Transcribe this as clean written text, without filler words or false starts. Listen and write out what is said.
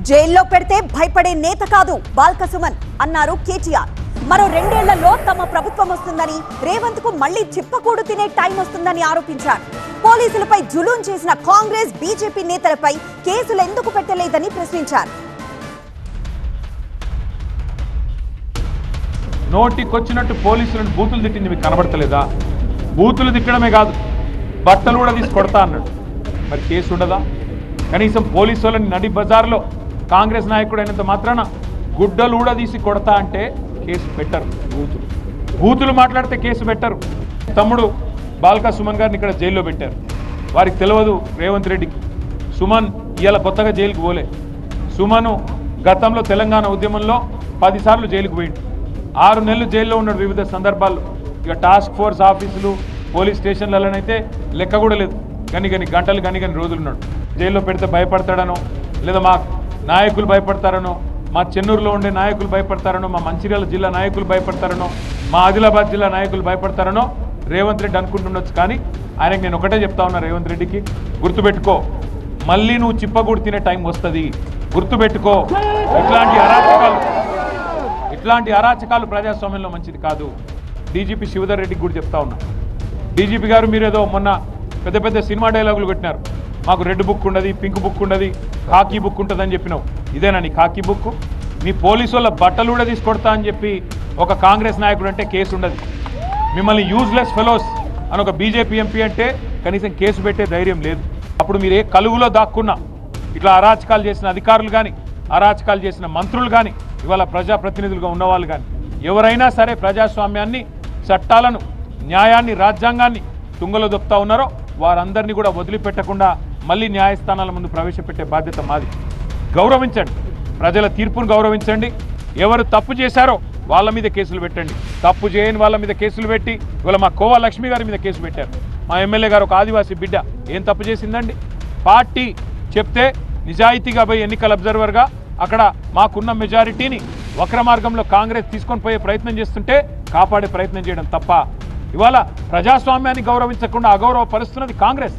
జైల్లో పెడితే భయపడే నేత కాదు బాల్క సుమన్ అన్నారు కేటీఆర్. మరో 2 ఏళ్లలో తమ ప్రభుత్వం వస్తుందని, రేవంత్ కు మళ్లీ చిప్పకూడు తినే టైం వస్తుందని ఆరోపించారు. పోలీసులపై జులూం చేసిన కాంగ్రెస్ బీజేపీ నేతలపై కేసులు ఎందుకు పెట్టలేదని ప్రశ్నించారు. నోటికొచ్చినట్టు పోలీసులను బూతులు తిట్టింది మీకు కనబడతలేదా? బూతులు తిట్టడమే కాదు, బట్టలు కూడా తీసి కొడతా అన్నాడు. మరి కేసు ఉండదా? కనీసం పోలీసు వాళ్ళని నడి బజార్లో కాంగ్రెస్ నాయకుడు అయినంత మాత్రాన గుడ్డలు కూడా తీసి కొడతా అంటే కేసు పెట్టరు. బూతులు మాట్లాడితే కేసు పెట్టరు. తమ్ముడు బాల్క సుమన్ గారిని ఇక్కడ జైల్లో పెట్టారు. వారికి తెలియదు రేవంత్ రెడ్డికి. సుమన్ ఇవాళ కొత్తగా జైలుకు పోలే. సుమను గతంలో తెలంగాణ ఉద్యమంలో 10 సార్లు జైలుకు పోయిండు. 6 నెలలు జైల్లో ఉన్నాడు వివిధ సందర్భాల్లో. ఇక టాస్క్ ఫోర్స్ ఆఫీసులు పోలీస్ స్టేషన్లలోనైతే లెక్క కూడా లేదు. గని గంటలు గని రోజులు ఉన్నాడు. జైల్లో పెడితే భయపడతాడనో, లేదా మా నాయకులు భయపడతారనో, మా చెన్నూరులో ఉండే నాయకులు భయపడతారనో, మా మంచిర్యాల జిల్లా నాయకులు భయపడతారనో, మా ఆదిలాబాద్ జిల్లా నాయకులు భయపడతారనో రేవంత్ రెడ్డి అనుకుంటుండొచ్చు. కానీ ఆయనకు నేను ఒకటే చెప్తా ఉన్నా, రేవంత్ రెడ్డికి గుర్తుపెట్టుకో, మళ్ళీ నువ్వు చిప్పగూడు తినే టైం వస్తుంది. గుర్తుపెట్టుకో, ఇట్లాంటి అరాచకాలు ప్రజాస్వామ్యంలో మంచిది కాదు. డీజీపీ శివధర్ రెడ్డికి కూడా చెప్తా ఉన్నా. డీజీపీ గారు మీరేదో మొన్న పెద్ద పెద్ద సినిమా డైలాగులు కొట్టినారు. మాకు రెడ్ బుక్ ఉండదు, పింక్ బుక్ ఉండదు, కాకీ బుక్ ఉంటుందని చెప్పినావు. ఇదేనా నీ కాకీ బుక్? మీ పోలీసు వాళ్ళ బట్టలు కూడా తీసుకొడతా అని చెప్పి ఒక కాంగ్రెస్ నాయకుడు అంటే కేసు ఉండదు. మిమ్మల్ని యూజ్లెస్ ఫెలోస్ అని ఒక బీజేపీ ఎంపీ అంటే కనీసం కేసు పెట్టే ధైర్యం లేదు. అప్పుడు మీరు ఏ కలుగులో దాక్కున్నా ఇట్లా అరాచకాలు చేసిన అధికారులు కానీ, అరాచకాలు చేసిన మంత్రులు కానీ, ఇవాళ ప్రజాప్రతినిధులుగా ఉన్నవాళ్ళు కానీ ఎవరైనా సరే ప్రజాస్వామ్యాన్ని, చట్టాలను, న్యాయాన్ని, రాజ్యాంగాన్ని తుంగలో దొప్పుతా ఉన్నారో వారందరినీ కూడా వదిలిపెట్టకుండా మళ్ళీ న్యాయస్థానాల ముందు ప్రవేశపెట్టే బాధ్యత మాది. గౌరవించండి, ప్రజల తీర్పును గౌరవించండి. ఎవరు తప్పు చేశారో వాళ్ళ మీద కేసులు పెట్టండి. తప్పు చేయని వాళ్ళ మీద కేసులు పెట్టి ఇవాళ మా కోవా లక్ష్మి గారి మీద కేసు పెట్టారు. మా ఎమ్మెల్యే గారు ఒక ఆదివాసీ బిడ్డ ఏం తప్పు చేసిందండి? పార్టీ చెప్తే నిజాయితీగా పోయి ఎన్నికల అబ్జర్వర్గా అక్కడ మాకున్న మెజారిటీని వక్ర మార్గంలో కాంగ్రెస్ తీసుకొని పోయే ప్రయత్నం చేస్తుంటే కాపాడే ప్రయత్నం చేయడం తప్ప, ఇవాళ ప్రజాస్వామ్యాన్ని గౌరవించకుండా అగౌరవపరుస్తున్నది కాంగ్రెస్.